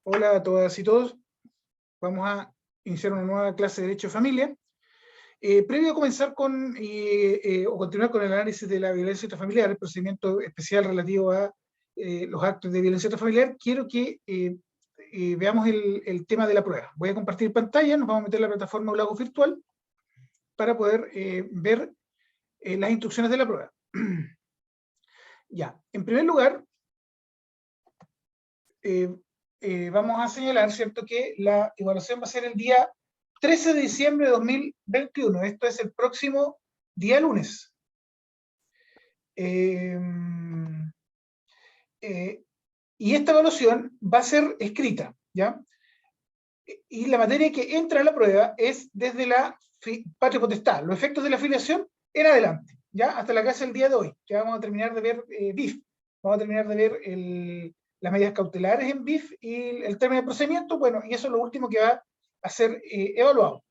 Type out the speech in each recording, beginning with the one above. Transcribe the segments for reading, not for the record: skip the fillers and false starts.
Hola a todas y todos. Vamos a iniciar una nueva clase de Derecho de Familia. Previo a comenzar o continuar con el análisis de la violencia intrafamiliar, el procedimiento especial relativo a los actos de violencia intrafamiliar, quiero que veamos el tema de la prueba. Voy a compartir pantalla, nos vamos a meter en la plataforma Aulagos Virtual para poder ver las instrucciones de la prueba. Ya, en primer lugar, vamos a señalar, ¿cierto?, que la evaluación va a ser el día 13 de diciembre de 2021. Esto es el próximo día lunes. Y esta evaluación va a ser escrita, ¿ya? Y la materia que entra a la prueba es desde la patria potestad, los efectos de la afiliación en adelante, ¿ya? Hasta la clase del día de hoy, que vamos a terminar de ver BIF. Vamos a terminar de ver las medidas cautelares en BIF y el término de procedimiento, bueno, y eso es lo último que va a ser evaluado.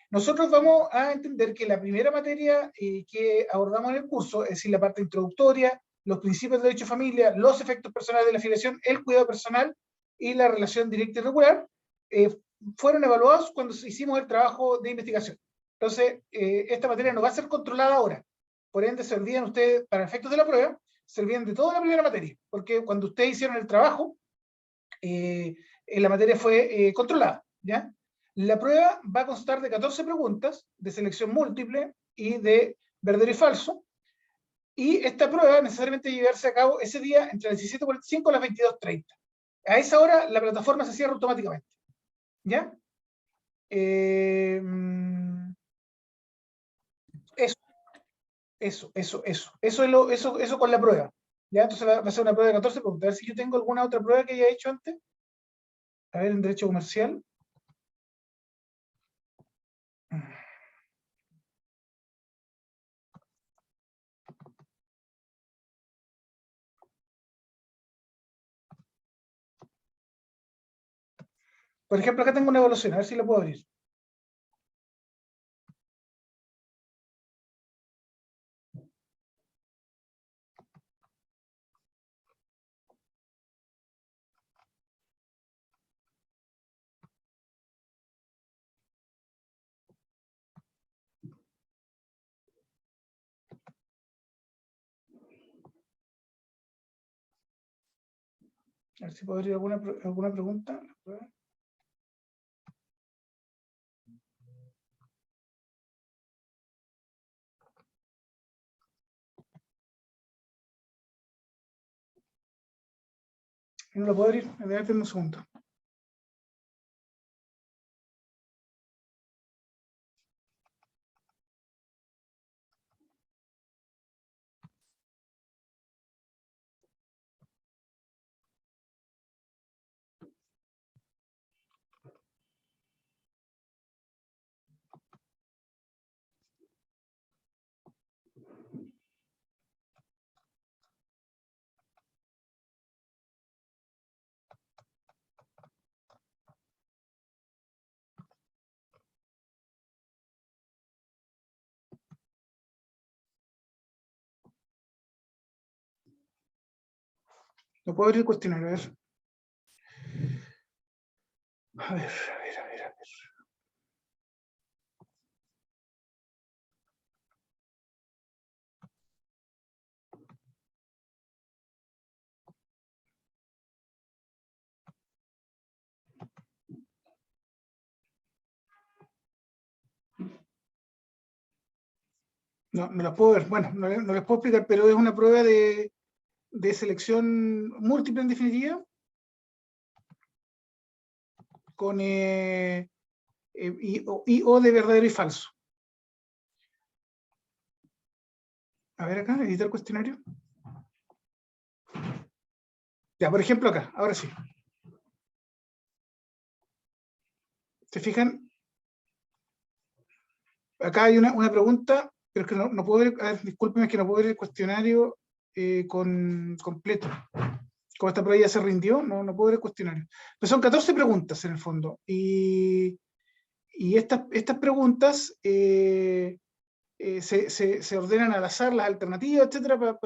Nosotros vamos a entender que la primera materia que abordamos en el curso, es decir, la parte introductoria, los principios de derecho de familia, los efectos personales de la afiliación, el cuidado personal y la relación directa y regular, fueron evaluados cuando hicimos el trabajo de investigación. Entonces, esta materia no va a ser controlada ahora. Por ende, se olvidan ustedes, para efectos de la prueba, se olvidan de toda la primera materia, porque cuando ustedes hicieron el trabajo, la materia fue controlada, ¿ya? La prueba va a constar de 14 preguntas de selección múltiple y de verdadero y falso, y esta prueba necesariamente debe llevarse a cabo ese día entre las 17:45 y las 22:30. A esa hora la plataforma se cierra automáticamente, ¿ya? Eso con la prueba, ¿ya? Entonces va a ser una prueba de 14 preguntas. A ver si yo tengo alguna otra prueba que haya hecho antes. A ver, en derecho comercial. Por ejemplo, acá tengo una evaluación, a ver si la puedo abrir. A ver si puedo abrir alguna pregunta. No la puedo abrir, a ver, un segundo. No puedo abrir el cuestionario, a ver. A ver. No, no las puedo ver. Bueno, no les puedo explicar, pero es una prueba de selección múltiple en definitiva, con o de verdadero y falso. A ver acá, editar cuestionario. Ya, por ejemplo acá, ahora sí. ¿Se fijan? Acá hay una pregunta, pero es que no puedo ver, a ver, discúlpenme, es que no puedo ver el cuestionario completo. Como esta prueba ya se rindió, no puedo ver el cuestionario. Pero son 14 preguntas en el fondo. Y estas preguntas se ordenan al azar, las alternativas, etcétera,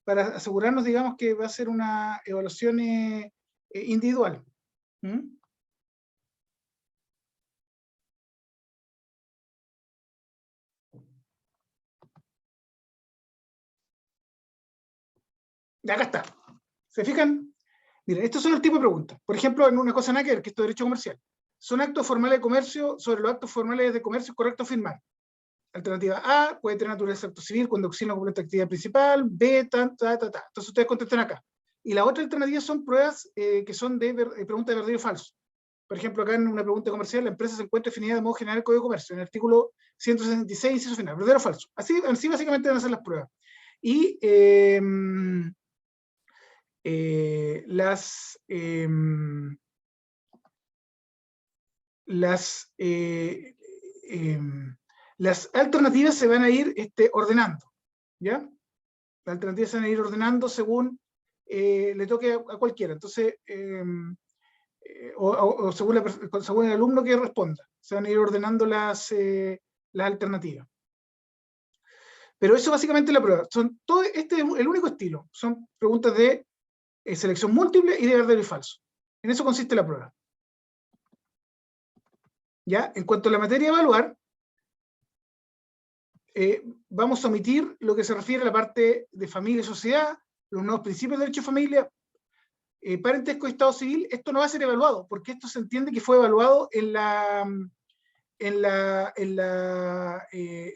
para asegurarnos, digamos, que va a ser una evaluación individual. ¿Mm? Y acá está. ¿Se fijan? Miren, estos son el tipo de preguntas. Por ejemplo, en una cosa nada que ver, que esto es derecho comercial. ¿Son actos formales de comercio? Sobre los actos formales de comercio, ¿correcto afirmar? Alternativa A, puede tener naturaleza acto civil cuando auxilia una completa actividad principal. B, Entonces ustedes contestan acá. Y la otra alternativa son pruebas que son de preguntas de verdadero y falso. Por ejemplo, acá en una pregunta comercial, la empresa se encuentra definida de modo general en el Código de Comercio, en el artículo 166, inciso final, verdadero o falso. Así básicamente van a ser las pruebas. Y las alternativas se van a ir ordenando, ¿ya? Las alternativas se van a ir ordenando según le toque a cualquiera. Entonces, o según el alumno que responda, se van a ir ordenando las alternativas. Pero eso básicamente es la prueba. Este es el único estilo. Son preguntas de selección múltiple y de verdadero y falso. En eso consiste la prueba. ¿Ya? En cuanto a la materia a evaluar, vamos a omitir lo que se refiere a la parte de familia y sociedad, los nuevos principios de derecho de familia, parentesco y estado civil. Esto no va a ser evaluado, porque esto se entiende que fue evaluado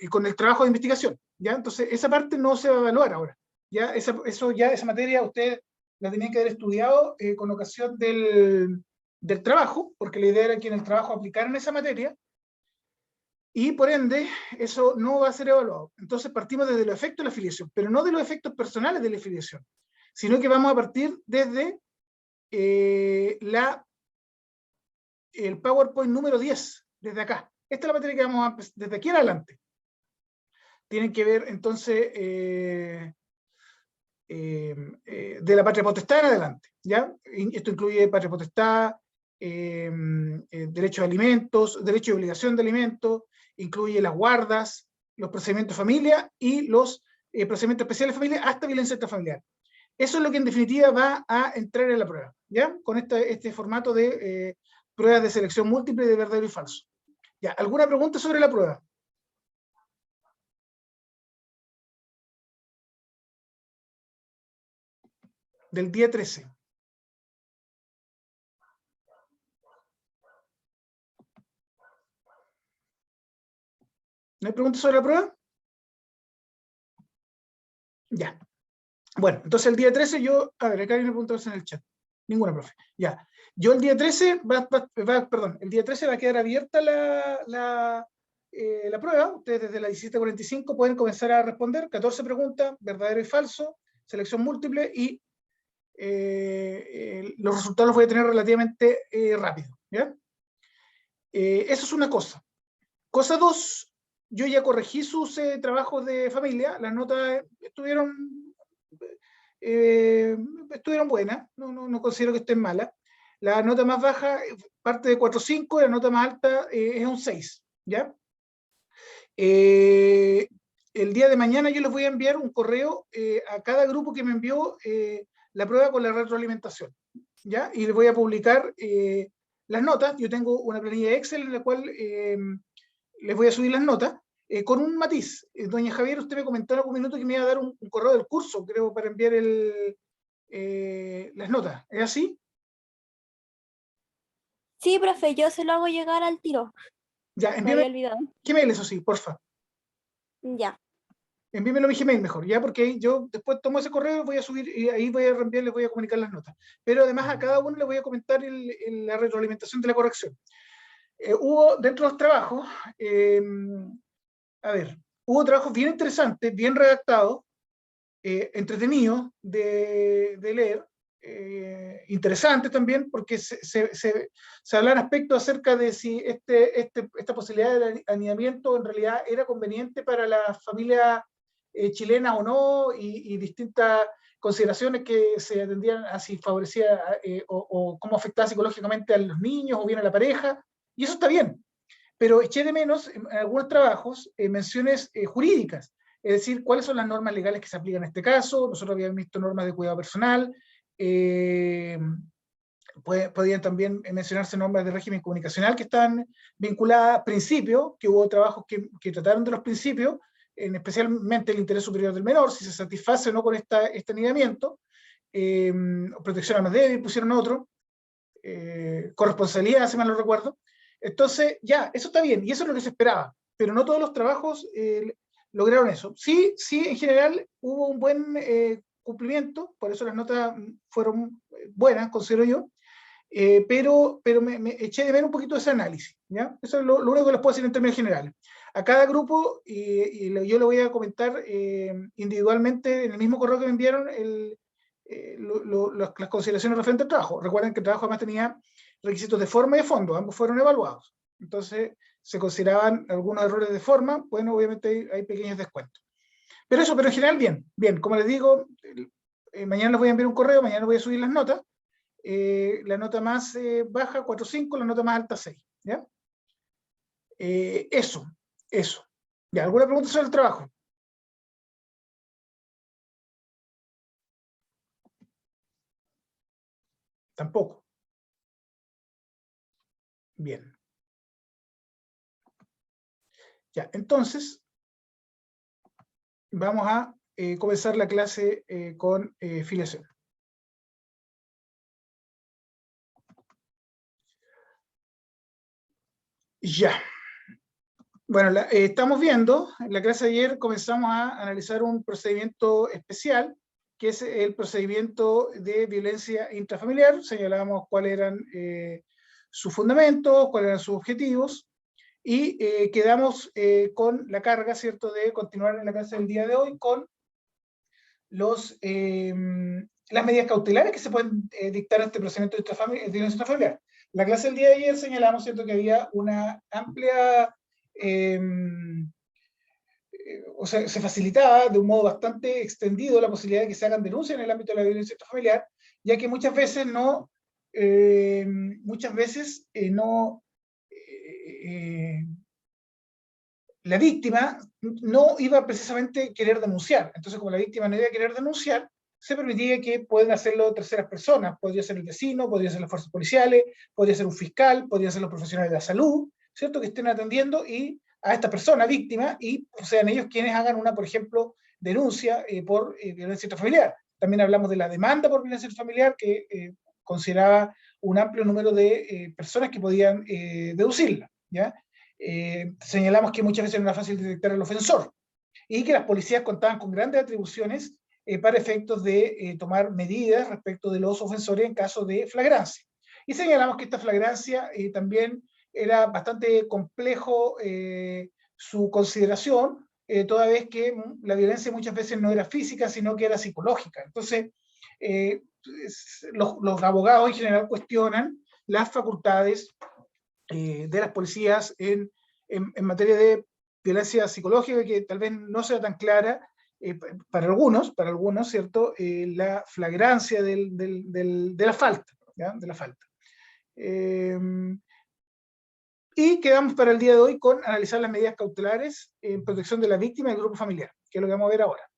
con el trabajo de investigación. ¿Ya? Entonces, esa parte no se va a evaluar ahora. ¿Ya? Esa materia ustedes la tenían que haber estudiado con ocasión del trabajo, porque la idea era que en el trabajo aplicaran esa materia, y por ende, eso no va a ser evaluado. Entonces partimos desde los efectos de la afiliación, pero no de los efectos personales de la afiliación, sino que vamos a partir desde el PowerPoint número 10, desde acá. Esta es la materia que vamos a empezar desde aquí en adelante. Tienen que ver entonces de la patria potestad en adelante. ¿Ya? Esto incluye patria potestad, derecho de alimentos, derecho de obligación de alimentos, incluye las guardas, los procedimientos de familia y los procedimientos especiales de familia hasta violencia intrafamiliar. Eso es lo que en definitiva va a entrar en la prueba, ¿ya? Con este formato de pruebas de selección múltiple de verdadero y falso. ¿Ya? ¿Alguna pregunta sobre la prueba? Del día 13. ¿No hay preguntas sobre la prueba? Ya. Bueno, entonces el día 13 yo, a ver, acá hay una pregunta en el chat. Ninguna, profe. Ya. Yo el día 13, el día 13 va a quedar abierta la prueba. Ustedes desde las 17:45 pueden comenzar a responder 14 preguntas, verdadero y falso, selección múltiple, y los resultados los voy a tener relativamente rápido. ¿Ya? Eso es una cosa. Cosa 2, yo ya corregí sus trabajos de familia, las notas estuvieron buenas, no considero que estén malas. La nota más baja parte de 4,5 y la nota más alta es un 6, ¿ya? El día de mañana yo les voy a enviar un correo a cada grupo que me envió la prueba con la retroalimentación, ¿ya? Y les voy a publicar las notas. Yo tengo una planilla Excel en la cual les voy a subir las notas, con un matiz. Doña Javier, usted me comentó en algún minuto que me iba a dar un correo del curso, creo, para enviar las notas. ¿Es así? Sí, profe, yo se lo hago llegar al tiro. Ya, Me envíame había olvidado. Gmail, eso sí, porfa. Ya. Envíamelo a mi Gmail mejor, ¿ya? Porque yo después tomo ese correo, voy a subir y ahí voy a reenviar, les voy a comunicar las notas. Pero además a cada uno le voy a comentar la retroalimentación de la corrección. Hubo dentro de los trabajos, a ver, hubo trabajos bien interesantes, bien redactados, entretenidos de leer, interesantes también, porque se hablan aspectos acerca de si esta posibilidad de anidamiento en realidad era conveniente para la familia chilena o no, y distintas consideraciones que se atendían a si favorecía o cómo afectaba psicológicamente a los niños o bien a la pareja, y eso está bien. Pero eché de menos en algunos trabajos menciones jurídicas, es decir, cuáles son las normas legales que se aplican en este caso. Nosotros habíamos visto normas de cuidado personal, Podían también mencionarse normas de régimen comunicacional que están vinculadas a principios, que hubo trabajos que trataron de los principios, especialmente el interés superior del menor, si se satisface o no con este anidamiento, protección a más débil, pusieron otro, corresponsabilidad, si mal no recuerdo. Entonces, ya, eso está bien, y eso es lo que se esperaba, pero no todos los trabajos lograron eso. Sí, en general hubo un buen cumplimiento, por eso las notas fueron buenas, considero yo, pero me eché de ver un poquito ese análisis, ¿ya? Eso es lo único que les puedo decir en términos generales. A cada grupo, yo lo voy a comentar individualmente en el mismo correo que me enviaron las consideraciones referentes al trabajo. Recuerden que el trabajo además tenía requisitos de forma y de fondo, ambos fueron evaluados. Entonces, se consideraban algunos errores de forma, bueno, obviamente hay pequeños descuentos. Pero en general, bien, como les digo, mañana les voy a enviar un correo, mañana voy a subir las notas. La nota más baja, 4.5, la nota más alta, 6. ¿Ya? Eso. ¿Ya? ¿Alguna pregunta sobre el trabajo? Tampoco. Bien. Ya, entonces, vamos a comenzar la clase con filiación. Ya. Bueno, estamos viendo, en la clase de ayer comenzamos a analizar un procedimiento especial, que es el procedimiento de violencia intrafamiliar. Señalamos cuáles eran sus fundamentos, cuáles eran sus objetivos, y quedamos con la carga, ¿cierto?, de continuar en la clase del día de hoy con las medidas cautelares que se pueden dictar a este procedimiento de violencia intrafamiliar. La clase del día de ayer señalamos, ¿cierto?, que había una amplia... o sea, se facilitaba de un modo bastante extendido la posibilidad de que se hagan denuncias en el ámbito de la violencia intrafamiliar, ya que muchas veces no, la víctima no iba precisamente a querer denunciar. Entonces, como la víctima no iba a querer denunciar, se permitía que puedan hacerlo terceras personas. Podría ser el vecino, podría ser las fuerzas policiales, podría ser un fiscal, podrían ser los profesionales de la salud, ¿cierto?, que estén atendiendo y a esta persona víctima, y sean ellos quienes hagan una, por ejemplo, denuncia por violencia intrafamiliar. También hablamos de la demanda por violencia intrafamiliar, que consideraba un amplio número de personas que podían deducirla, ¿ya? Señalamos que muchas veces no era fácil detectar al ofensor y que las policías contaban con grandes atribuciones para efectos de tomar medidas respecto de los ofensores en caso de flagrancia. Y señalamos que esta flagrancia también era bastante complejo su consideración, toda vez que la violencia muchas veces no era física, sino que era psicológica. Entonces, los abogados en general cuestionan las facultades de las policías en materia de violencia psicológica, que tal vez no sea tan clara para algunos, ¿cierto? La flagrancia de la falta, ¿ya? De la falta. Y quedamos para el día de hoy con analizar las medidas cautelares en protección de la víctima y del grupo familiar, que es lo que vamos a ver ahora.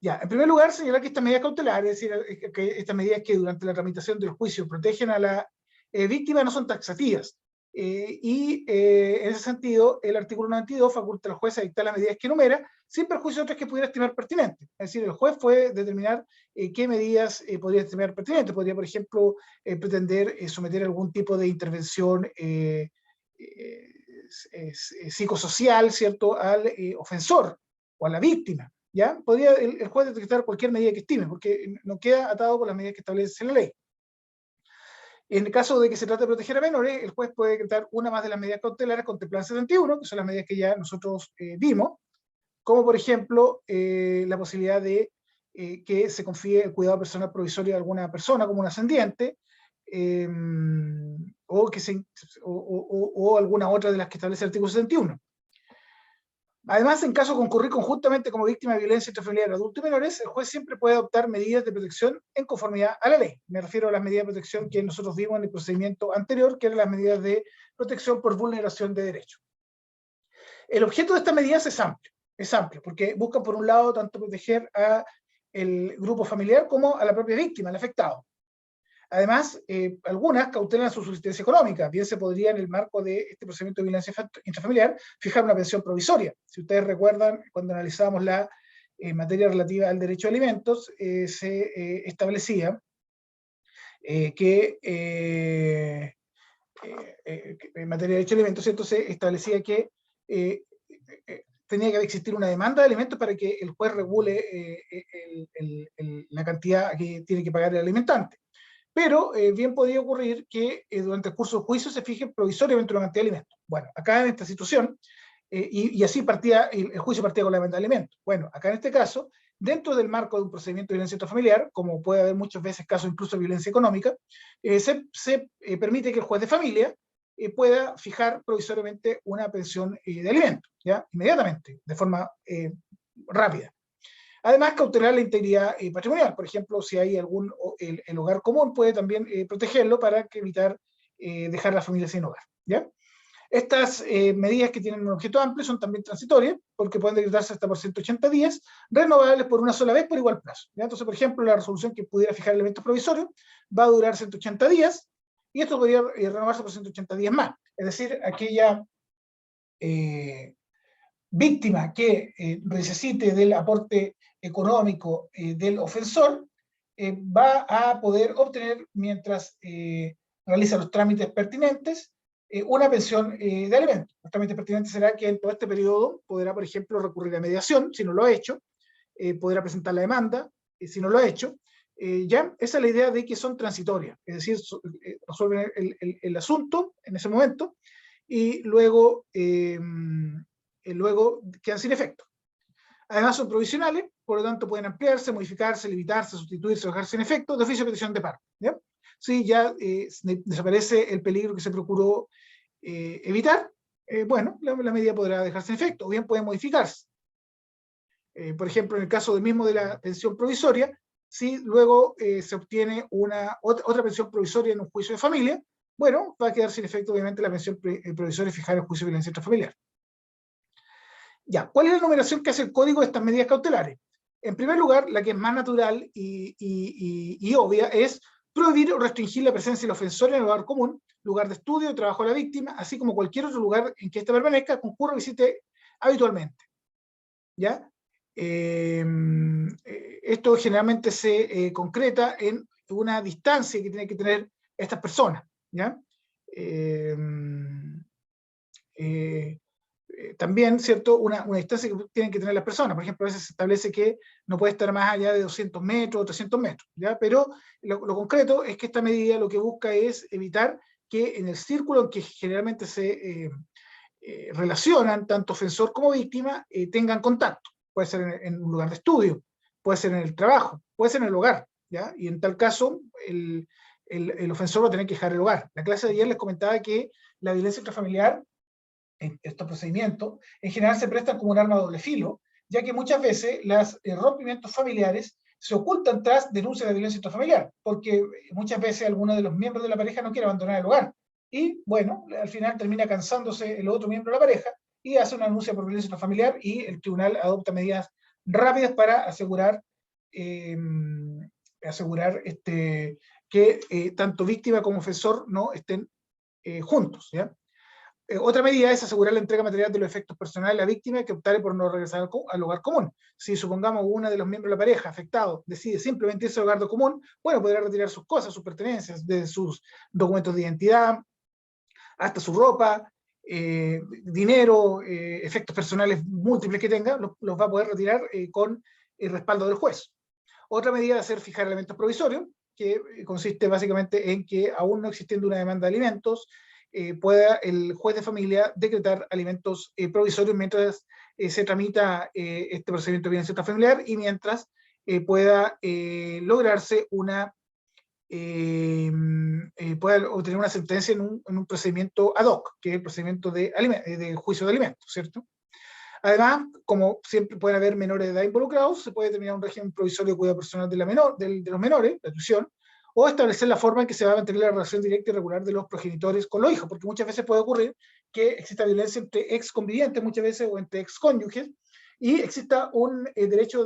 Ya, en primer lugar, señalar que estas medidas cautelares, es decir, que estas medidas que durante la tramitación del juicio protegen a la víctima, no son taxativas. En ese sentido, el artículo 92 faculta al juez a dictar las medidas que enumera, sin perjuicio de otras que pudiera estimar pertinentes. Es decir, el juez puede determinar qué medidas podría estimar pertinentes. Podría, por ejemplo, pretender someter algún tipo de intervención psicosocial, ¿cierto?, al ofensor o a la víctima. ¿Ya? Podría el juez detectar cualquier medida que estime, porque no queda atado por las medidas que establece la ley. En el caso de que se trate de proteger a menores, el juez puede decretar una más de las medidas cautelares contempladas en 71, que son las medidas que ya nosotros vimos, como por ejemplo la posibilidad de que se confíe el cuidado personal provisorio de alguna persona como un ascendiente, o alguna otra de las que establece el artículo 71. Además, en caso de concurrir conjuntamente como víctima de violencia intrafamiliar de adultos y menores, el juez siempre puede adoptar medidas de protección en conformidad a la ley. Me refiero a las medidas de protección que nosotros vimos en el procedimiento anterior, que eran las medidas de protección por vulneración de derechos. El objeto de estas medidas es amplio, porque buscan por un lado tanto proteger a el grupo familiar como a la propia víctima, al afectado. Además, algunas cautelan su subsistencia económica. Bien se podría, en el marco de este procedimiento de violencia intrafamiliar, fijar una pensión provisoria. Si ustedes recuerdan, cuando analizábamos la materia relativa al derecho a alimentos, se establecía que en materia de derecho a alimentos, ¿cierto? Se establecía que tenía que existir una demanda de alimentos para que el juez regule la cantidad que tiene que pagar el alimentante. Pero bien podría ocurrir que durante el curso del juicio se fije provisoriamente una cantidad de alimentos. Bueno, acá en esta situación, y así partía, el juicio partía con la demanda de alimentos. Bueno, acá en este caso, dentro del marco de un procedimiento de violencia intrafamiliar, como puede haber muchas veces casos incluso de violencia económica, se permite que el juez de familia pueda fijar provisoriamente una pensión de alimentos, ¿ya? Inmediatamente, de forma rápida. Además, cautelar la integridad patrimonial. Por ejemplo, si hay el hogar común puede también protegerlo para evitar dejar a la familia sin hogar, ¿ya? Estas medidas, que tienen un objeto amplio, son también transitorias, porque pueden decretarse hasta por 180 días, renovables por una sola vez por igual plazo, ¿ya? Entonces, por ejemplo, la resolución que pudiera fijar elementos provisorios va a durar 180 días, y esto podría renovarse por 180 días más. Es decir, aquella víctima que necesite del aporte económico del ofensor va a poder obtener, mientras realiza los trámites pertinentes, una pensión de alimentos. Los trámites pertinentes será que en todo este periodo podrá, por ejemplo, recurrir a mediación, si no lo ha hecho, podrá presentar la demanda, si no lo ha hecho. Ya, esa es la idea de que son transitorias, es decir, resuelven el asunto en ese momento, y luego quedan sin efecto. Además son provisionales, por lo tanto pueden ampliarse, modificarse, limitarse, sustituirse o dejarse sin efecto de oficio de petición de paro, ¿ya? Si ya desaparece el peligro que se procuró evitar, bueno, la medida podrá dejarse sin efecto, o bien puede modificarse. Por ejemplo, en el caso mismo de la pensión provisoria, si luego se obtiene otra pensión provisoria en un juicio de familia, bueno, va a quedar sin efecto obviamente la pensión provisoria fijada en el juicio de violencia intrafamiliar. Ya, ¿cuál es la numeración que hace el código de estas medidas cautelares? En primer lugar, la que es más natural y obvia es prohibir o restringir la presencia del ofensor en el lugar común, lugar de estudio, trabajo de la víctima, así como cualquier otro lugar en que ésta permanezca, concurra o visite habitualmente. ¿Ya? Esto generalmente se concreta en una distancia que tienen que tener estas personas, ¿ya? También, ¿cierto?, una distancia que tienen que tener las personas. Por ejemplo, a veces se establece que no puede estar más allá de 200 metros o 300 metros, ¿ya? Pero lo concreto es que esta medida lo que busca es evitar que en el círculo en que generalmente se relacionan tanto ofensor como víctima tengan contacto. Puede ser en un lugar de estudio, puede ser en el trabajo, puede ser en el hogar, ¿ya? Y en tal caso, el ofensor va a tener que dejar el hogar. La clase de ayer les comentaba que la violencia intrafamiliar, en estos procedimientos, en general se prestan como un arma de doble filo, ya que muchas veces los rompimientos familiares se ocultan tras denuncias de violencia intrafamiliar, porque muchas veces alguno de los miembros de la pareja no quiere abandonar el hogar, y bueno, al final termina cansándose el otro miembro de la pareja y hace una denuncia por violencia intrafamiliar, y el tribunal adopta medidas rápidas para asegurar que tanto víctima como ofensor no estén juntos, ¿ya? Otra medida es asegurar la entrega material de los efectos personales a la víctima que optare por no regresar al hogar común. Si supongamos uno de los miembros de la pareja afectado decide simplemente irse al hogar común, bueno, podrá retirar sus cosas, sus pertenencias, desde sus documentos de identidad hasta su ropa, dinero, efectos personales múltiples que tenga, los va a poder retirar con el respaldo del juez. Otra medida va a ser fijar elementos provisorios, que consiste básicamente en que, aún no existiendo una demanda de alimentos, pueda el juez de familia decretar alimentos provisorios mientras se tramita este procedimiento de violencia intrafamiliar, y mientras pueda lograrse pueda obtener una sentencia en un procedimiento ad hoc, que es el procedimiento de juicio de alimentos, ¿cierto? Además, como siempre pueden haber menores de edad involucrados, se puede determinar un régimen provisorio de cuidado personal de los menores, la tuición, o establecer la forma en que se va a mantener la relación directa y regular de los progenitores con los hijos, porque muchas veces puede ocurrir que exista violencia entre ex convivientes, muchas veces, o entre ex cónyuges, y exista un derecho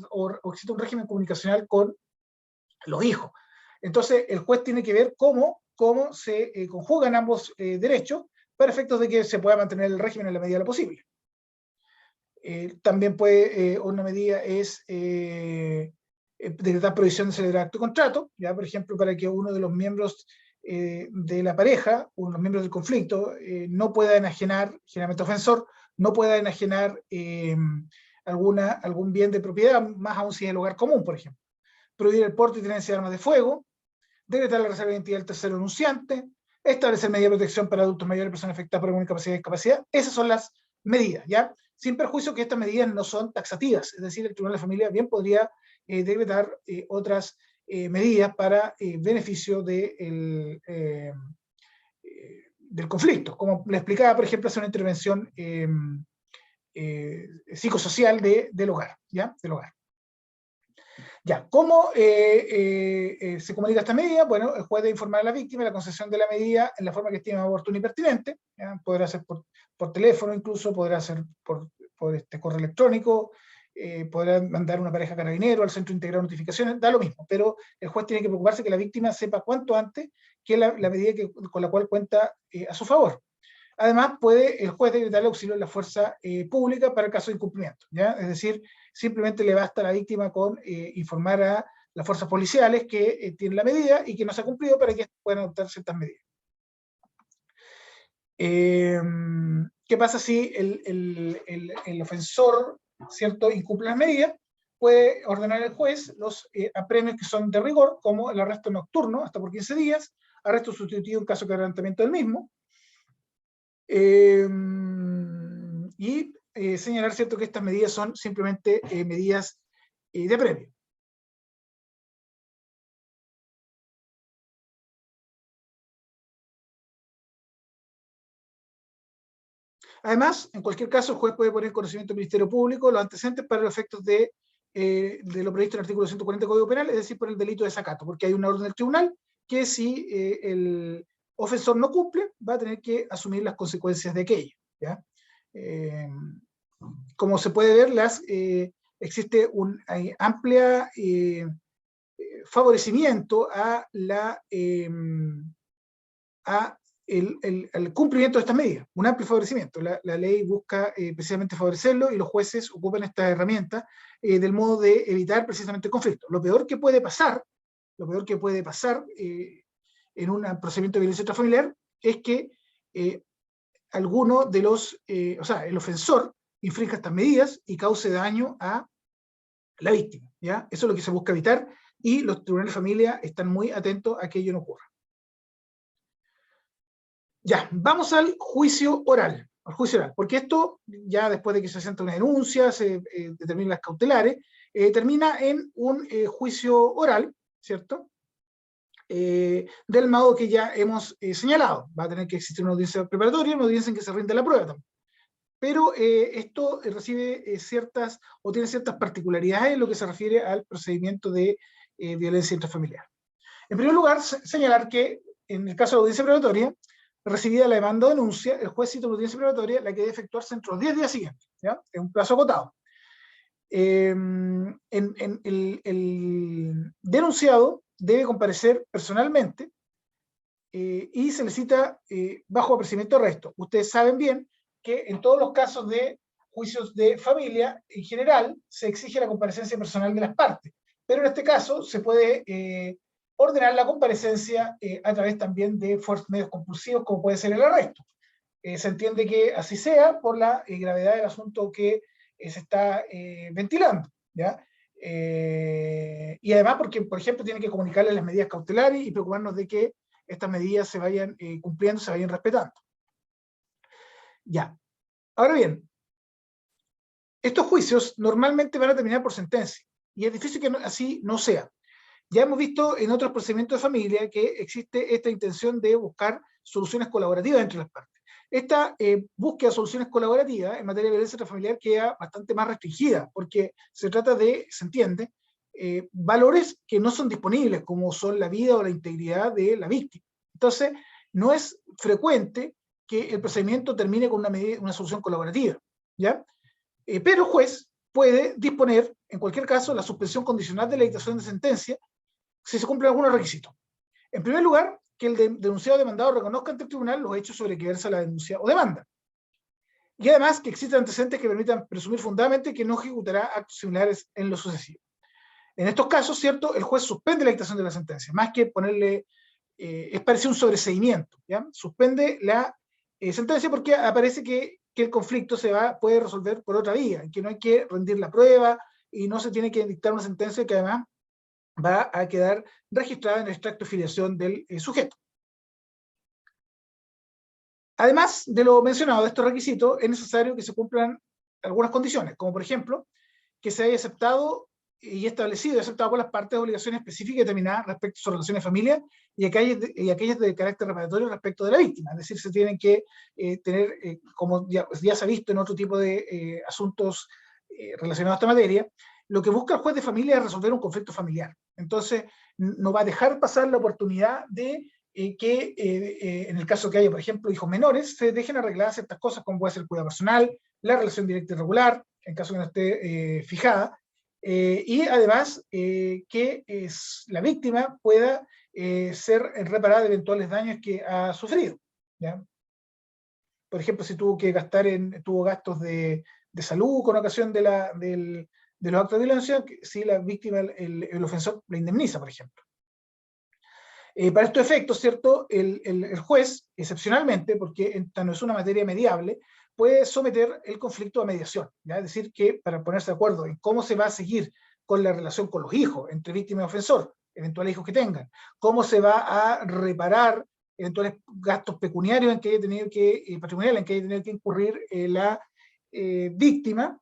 o exista un régimen comunicacional con los hijos. Entonces, el juez tiene que ver cómo se conjugan ambos derechos para efectos de que se pueda mantener el régimen en la medida de lo posible. También puede, una medida es decretar prohibición de celebrar acto de contrato, ya por ejemplo, para que uno de los miembros de la pareja, uno de los miembros del conflicto, no pueda enajenar, generalmente ofensor, no pueda enajenar algún bien de propiedad, más aún si es el hogar común, por ejemplo. Prohibir el porte y tenencia de armas de fuego, decretar la reserva de identidad del tercero denunciante, establecer medidas de protección para adultos mayores y personas afectadas por alguna incapacidad o discapacidad. Esas son las medidas, ¿ya? Sin perjuicio que estas medidas no son taxativas, es decir, el Tribunal de Familia bien podría decretar otras medidas para beneficio del conflicto, como le explicaba, por ejemplo, hacer una intervención psicosocial del hogar, ¿ya? Del hogar. Ya, ¿cómo se comunica esta medida? Bueno, el juez debe informar a la víctima de la concesión de la medida en la forma que estima oportuna y pertinente, ¿ya? Podrá ser por teléfono incluso, podrá ser por correo electrónico, podrá mandar una pareja carabinero al centro integrado de notificaciones, da lo mismo, pero el juez tiene que preocuparse que la víctima sepa cuanto antes que la medida con la cual cuenta a su favor. Además, puede el juez decretar el auxilio de la fuerza pública para el caso de incumplimiento, ¿ya? Es decir, simplemente le basta a la víctima con informar a las fuerzas policiales que tienen la medida y que no se ha cumplido para que puedan adoptar ciertas medidas. ¿Qué pasa si el ofensor, ¿cierto?, incumple las medidas? Puede ordenar el juez los apremios que son de rigor, como el arresto nocturno hasta por 15 días, arresto sustitutivo en caso de quebrantamiento del mismo, y señalar, ¿cierto?, que estas medidas son simplemente medidas de apremio. Además, en cualquier caso, el juez puede poner en conocimiento del Ministerio Público los antecedentes para los efectos de lo previsto en el artículo 140 del Código Penal, es decir, por el delito de desacato, porque hay una orden del tribunal que si el ofensor no cumple, va a tener que asumir las consecuencias de aquello, ¿ya? Como se puede ver, existe un amplio favorecimiento al cumplimiento de estas medidas, un amplio favorecimiento. La ley busca precisamente favorecerlo y los jueces ocupan esta herramienta del modo de evitar precisamente el conflicto. Lo peor que puede pasar en un procedimiento de violencia intrafamiliar es que alguno de el ofensor infrinja estas medidas y cause daño a la víctima, ¿ya? Eso es lo que se busca evitar y los tribunales de familia están muy atentos a que ello no ocurra. Ya, vamos al juicio oral, porque esto, ya después de que se presenta una denuncia, se determinan las cautelares, termina en un juicio oral, ¿cierto? Del modo que ya hemos señalado. Va a tener que existir una audiencia preparatoria, una audiencia en que se rinde la prueba también. Pero esto recibe tiene ciertas particularidades en lo que se refiere al procedimiento de violencia intrafamiliar. En primer lugar, señalar que en el caso de la audiencia preparatoria, recibida la demanda o denuncia, el juez cita una audiencia preparatoria, la que debe efectuarse entre los 10 días siguientes, ¿ya? Es un plazo acotado. El denunciado debe comparecer personalmente y se le cita bajo apercibimiento de arresto. Ustedes saben bien que en todos los casos de juicios de familia, en general, se exige la comparecencia personal de las partes, pero en este caso se puede ordenar la comparecencia a través también de medios compulsivos, como puede ser el arresto. Se entiende que así sea por la gravedad del asunto que se está ventilando, ¿ya? Y además porque, por ejemplo, tiene que comunicarle las medidas cautelares y preocuparnos de que estas medidas se vayan cumpliendo, se vayan respetando. Ya. Ahora bien, estos juicios normalmente van a terminar por sentencia, y es difícil que así no sea. Ya hemos visto en otros procedimientos de familia que existe esta intención de buscar soluciones colaborativas entre las partes. Esta búsqueda de soluciones colaborativas en materia de violencia intrafamiliar queda bastante más restringida, porque se trata de, se entiende, valores que no son disponibles, como son la vida o la integridad de la víctima. Entonces, no es frecuente que el procedimiento termine con una solución colaborativa, ¿ya? Pero el juez puede disponer, en cualquier caso, la suspensión condicional de la dictación de sentencia si se cumplen algunos requisitos. En primer lugar, que el denunciado o demandado reconozca ante el tribunal los hechos sobre que versa la denuncia o demanda. Y además que existan antecedentes que permitan presumir fundadamente que no ejecutará actos similares en lo sucesivo. En estos casos, ¿cierto?, el juez suspende la dictación de la sentencia, más que ponerle, es parecido un sobreseimiento, ¿ya? Suspende la sentencia porque aparece que el conflicto puede resolver por otra vía, que no hay que rendir la prueba y no se tiene que dictar una sentencia que además va a quedar registrada en el extracto de filiación del sujeto. Además de lo mencionado de estos requisitos, es necesario que se cumplan algunas condiciones, como por ejemplo, que se haya aceptado y establecido y aceptado por las partes obligaciones específicas determinadas respecto a sus relaciones de familia y aquellas de carácter reparatorio respecto de la víctima. Es decir, se tienen que tener, como ya se ha visto en otro tipo de asuntos relacionados a esta materia, lo que busca el juez de familia es resolver un conflicto familiar. Entonces, no va a dejar pasar la oportunidad de que en el caso que haya, por ejemplo, hijos menores, se dejen arreglar ciertas cosas como puede ser el cuidado personal, la relación directa y regular, en caso que no esté fijada, y además que la víctima pueda ser reparada de eventuales daños que ha sufrido, ¿ya? Por ejemplo, si tuvo gastos de salud con ocasión de los actos de violencia, si la víctima, el ofensor, la indemniza, por ejemplo. Para estos efectos, ¿cierto?, el juez, excepcionalmente, porque esta no es una materia mediable, puede someter el conflicto a mediación, ¿ya? Es decir, que para ponerse de acuerdo en cómo se va a seguir con la relación con los hijos, entre víctima y ofensor, eventuales hijos que tengan, cómo se va a reparar eventuales gastos pecuniarios en que haya tenido patrimoniales en que haya tenido que incurrir la víctima,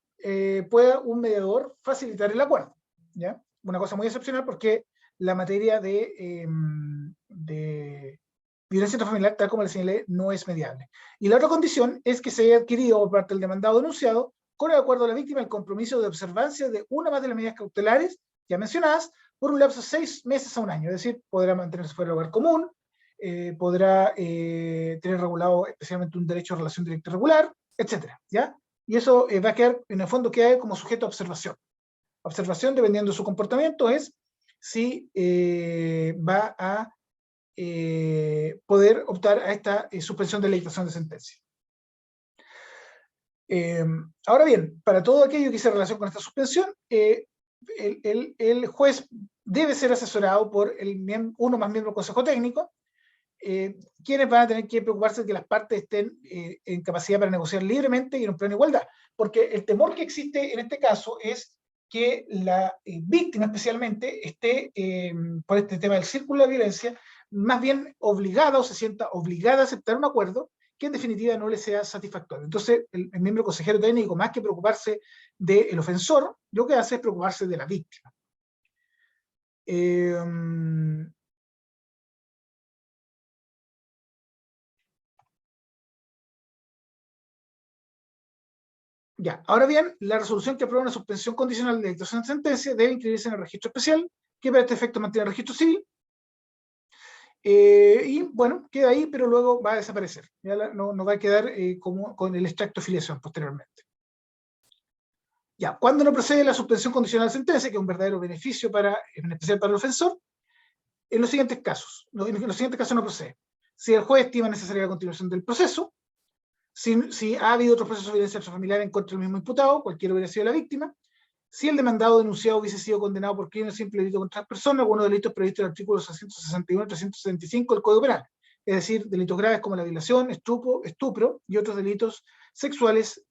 pueda un mediador facilitar el acuerdo, ¿ya? Una cosa muy excepcional porque la materia de violencia intrafamiliar, tal como le señalé, no es mediable. Y la otra condición es que se haya adquirido por parte del demandado denunciado, con el acuerdo de la víctima, el compromiso de observancia de una más de las medidas cautelares ya mencionadas por un lapso de 6 meses a un año. Es decir, podrá mantenerse fuera del hogar común, podrá tener regulado especialmente un derecho a relación directa y regular, etcétera, ¿ya? Y eso va a quedar, en el fondo, queda como sujeto a observación. Observación, dependiendo de su comportamiento, es si va a poder optar a esta suspensión de la dictación de sentencia. Ahora bien, para todo aquello que se relaciona con esta suspensión, el juez debe ser asesorado por uno más miembro del Consejo Técnico, quienes van a tener que preocuparse de que las partes estén en capacidad para negociar libremente y en un plano de igualdad, porque el temor que existe en este caso es que la víctima especialmente esté, por este tema del círculo de violencia, más bien obligada o se sienta obligada a aceptar un acuerdo que en definitiva no le sea satisfactorio. Entonces, el miembro consejero técnico, más que preocuparse del ofensor, lo que hace es preocuparse de la víctima. Ya, ahora bien, la resolución que aprueba una suspensión condicional de dictación de sentencia debe inscribirse en el registro especial, que para este efecto mantiene el registro civil, y bueno, queda ahí, pero luego va a desaparecer. Ya no va a quedar como con el extracto de filiación posteriormente. Ya, ¿cuándo no procede la suspensión condicional de sentencia, que es un verdadero beneficio en especial para el ofensor? En los siguientes casos. En los siguientes casos no procede. Si el juez estima necesaria la continuación del proceso, si ha habido otros procesos de violencia intrafamiliar en contra del mismo imputado, cualquiera hubiera sido la víctima, si el demandado denunciado hubiese sido condenado por crimen simple delito contra las personas, algunos delitos previstos en el artículo 661 y 365 del Código Penal, es decir, delitos graves como la violación, estupro y otros delitos sexuales,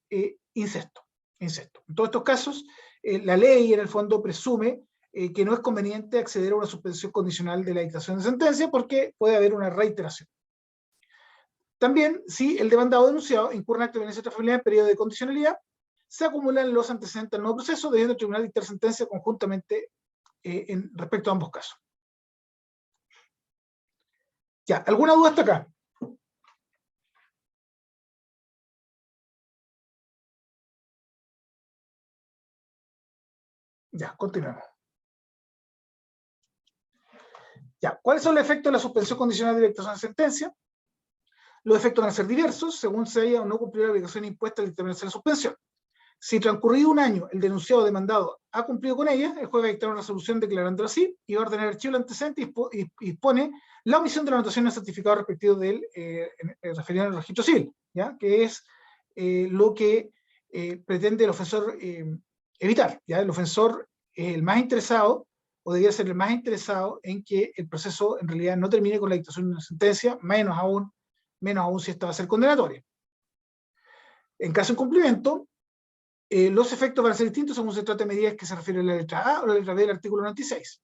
incesto. En todos estos casos, la ley en el fondo presume que no es conveniente acceder a una suspensión condicional de la dictación de sentencia porque puede haber una reiteración. También, si el demandado denunciado incurre en acto de violencia intrafamiliar en periodo de condicionalidad, se acumulan los antecedentes del nuevo proceso, debiendo el tribunal dictar sentencia conjuntamente respecto a ambos casos. Ya, ¿alguna duda hasta acá? Ya, continuemos. Ya, ¿cuáles son los efectos de la suspensión condicional de dictación de sentencia? Los efectos van a ser diversos, según se haya o no cumplido la obligación impuesta al determinarse la suspensión. Si transcurrido un año el denunciado o demandado ha cumplido con ella, el juez va a dictar una resolución declarándolo así y va a ordenar archivo el antecedente y dispone la omisión de la anotación en el certificado respectivo del referido en el registro civil, ¿ya? Que es lo que pretende el ofensor evitar, ¿ya? El ofensor es el más interesado, o debería ser el más interesado en que el proceso en realidad no termine con la dictación de una sentencia, menos aún si esta va a ser condenatoria. En caso de incumplimiento, los efectos van a ser distintos según se trate de medidas que se refieren a la letra A o la letra B del artículo 96.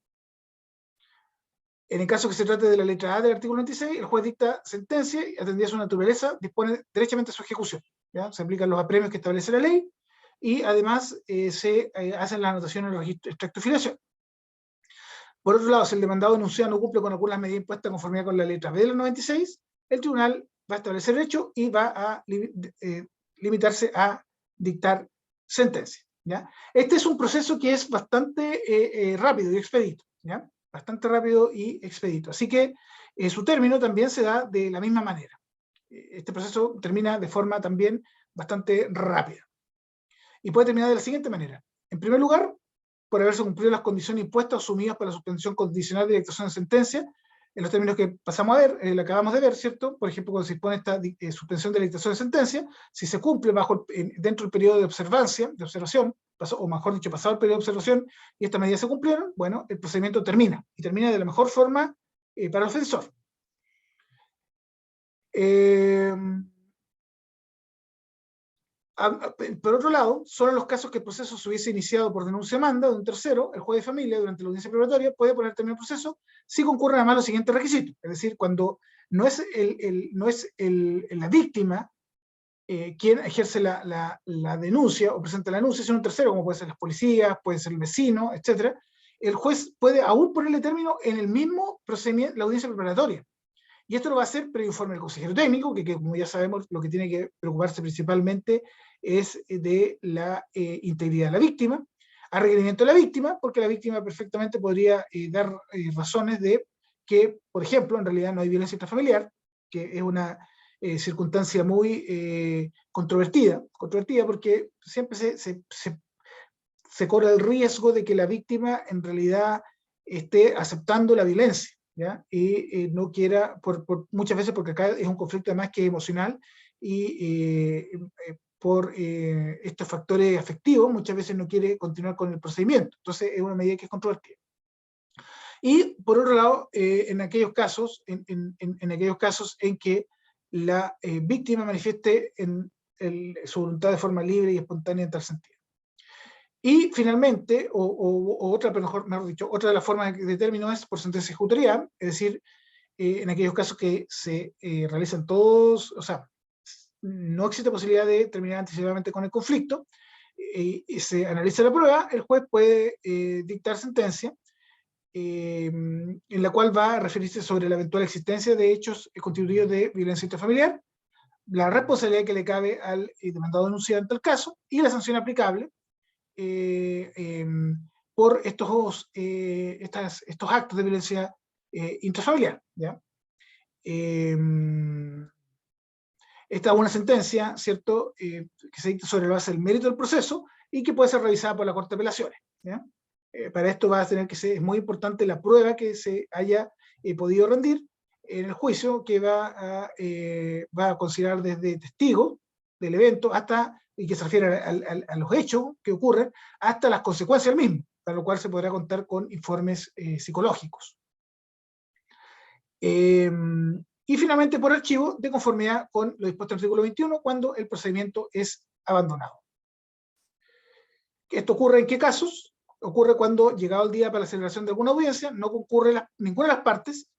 En el caso que se trate de la letra A del artículo 96, el juez dicta sentencia y, atendida su naturaleza, dispone derechamente su ejecución, ¿ya? Se aplican los apremios que establece la ley y además se hacen las anotaciones en el registro extracto de filiación. Por otro lado, si el demandado denunciado no cumple con algunas medidas impuestas en conformidad con la letra B del 96, el tribunal va a establecer el hecho y va a limitarse a dictar sentencia, ¿ya? Este es un proceso que es bastante rápido y expedito, ¿ya? Bastante rápido y expedito. Así que su término también se da de la misma manera. Este proceso termina de forma también bastante rápida. Y puede terminar de la siguiente manera. En primer lugar, por haberse cumplido las condiciones impuestas o asumidas para la suspensión condicional de dictación de sentencia, en los términos que pasamos a ver, acabamos de ver, ¿cierto? Por ejemplo, cuando se dispone esta suspensión de la dictación de sentencia, si se cumple dentro del periodo de observación, o mejor dicho, pasado el periodo de observación, y estas medidas se cumplieron, bueno, el procedimiento termina, y termina de la mejor forma para el ofensor. Por otro lado, solo en los casos que el proceso se hubiese iniciado por denuncia-manda de un tercero, el juez de familia, durante la audiencia preparatoria, puede poner término al proceso si concurren además los siguientes requisitos. Es decir, cuando no es la víctima quien ejerce la denuncia o presenta la denuncia, sino un tercero, como pueden ser las policías, puede ser el vecino, etc., el juez puede aún ponerle término en el mismo procedimiento, la audiencia preparatoria. Y esto lo va a hacer previo informe del consejero técnico, que como ya sabemos, lo que tiene que preocuparse principalmente es de la integridad de la víctima, a requerimiento de la víctima, porque la víctima perfectamente podría dar razones de que, por ejemplo, en realidad no hay violencia intrafamiliar, que es una circunstancia muy controvertida porque siempre se corre el riesgo de que la víctima en realidad esté aceptando la violencia, ¿ya? Y no quiera, muchas veces porque acá es un conflicto además que es emocional y por estos factores afectivos muchas veces no quiere continuar con el procedimiento. Entonces es una medida que es controvertida. Y por otro lado, en aquellos casos en que la víctima manifieste su voluntad de forma libre y espontánea en tal sentido. Y finalmente, otra de las formas de término es por sentencia ejecutorial, es decir, en aquellos casos que se realizan todos, o sea, no existe posibilidad de terminar anticipadamente con el conflicto, y se analiza la prueba, el juez puede dictar sentencia, en la cual va a referirse sobre la eventual existencia de hechos constitutivos de violencia intrafamiliar, la responsabilidad que le cabe al demandado denunciado en tal caso, y la sanción aplicable por estos actos de violencia intrafamiliar, ¿ya? Esta es una sentencia, ¿cierto?, que se dicta sobre la base del mérito del proceso y que puede ser revisada por la Corte de Apelaciones, ¿ya? Para esto va a tener que ser, es muy importante la prueba que se haya podido rendir en el juicio, que va a considerar desde testigo del evento y que se refiere a los hechos que ocurren, hasta las consecuencias del mismo, para lo cual se podrá contar con informes psicológicos. Y finalmente por archivo, de conformidad con lo dispuesto en el artículo 21, cuando el procedimiento es abandonado. ¿Esto ocurre en qué casos? Ocurre cuando, llegado el día para la celebración de alguna audiencia, no concurre ninguna de las partes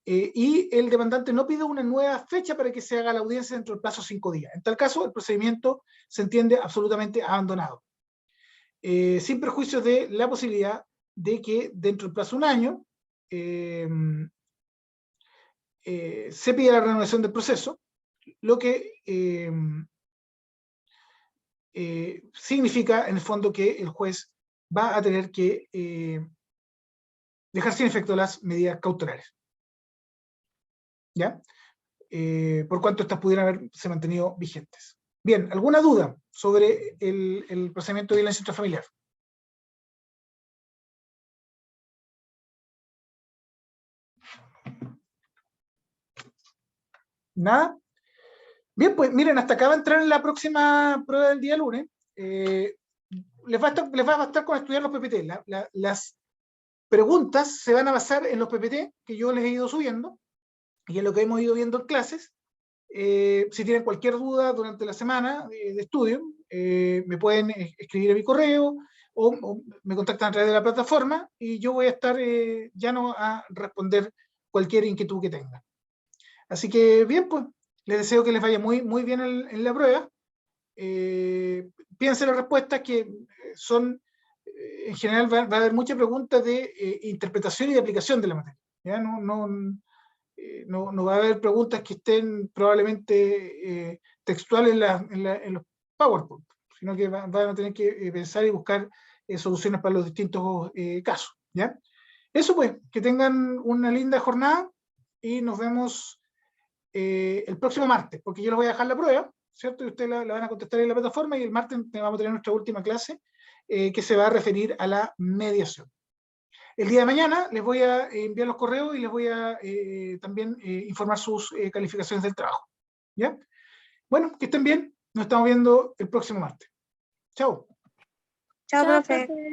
y el demandante no pide una nueva fecha para que se haga la audiencia dentro del plazo de 5 días. En tal caso, el procedimiento se entiende absolutamente abandonado, sin perjuicio de la posibilidad de que dentro del plazo de un año se pida la renovación del proceso, lo que significa en el fondo que el juez va a tener que dejar sin efecto las medidas cautelares, ¿ya? Por cuanto estas pudieran haberse mantenido vigentes. Bien, ¿alguna duda sobre el procedimiento de violencia intrafamiliar? ¿Nada? Bien, pues miren, hasta acá va a entrar en la próxima prueba del día lunes. Les va a bastar con estudiar los PPT. Las preguntas se van a basar en los PPT que yo les he ido subiendo y en lo que hemos ido viendo en clases. Si tienen cualquier duda durante la semana de estudio, me pueden escribir a mi correo o me contactan a través de la plataforma y yo voy a estar llano a responder cualquier inquietud que tengan. Así que bien, pues les deseo que les vaya muy, muy bien en la prueba. Piensen las respuestas que son, en general va a haber muchas preguntas de interpretación y de aplicación de la materia. ¿Ya? No va a haber preguntas que estén probablemente textuales en los PowerPoint, sino que van a tener que pensar y buscar soluciones para los distintos casos. ¿Ya? Eso pues, que tengan una linda jornada y nos vemos el próximo martes, porque yo les voy a dejar la prueba, ¿cierto? Y ustedes la van a contestar en la plataforma y el martes vamos a tener nuestra última clase que se va a referir a la mediación. El día de mañana les voy a enviar los correos y les voy a también informar sus calificaciones del trabajo. ¿Ya? Bueno, que estén bien. Nos estamos viendo el próximo martes. Chao. Chao, Chao, profe. profe.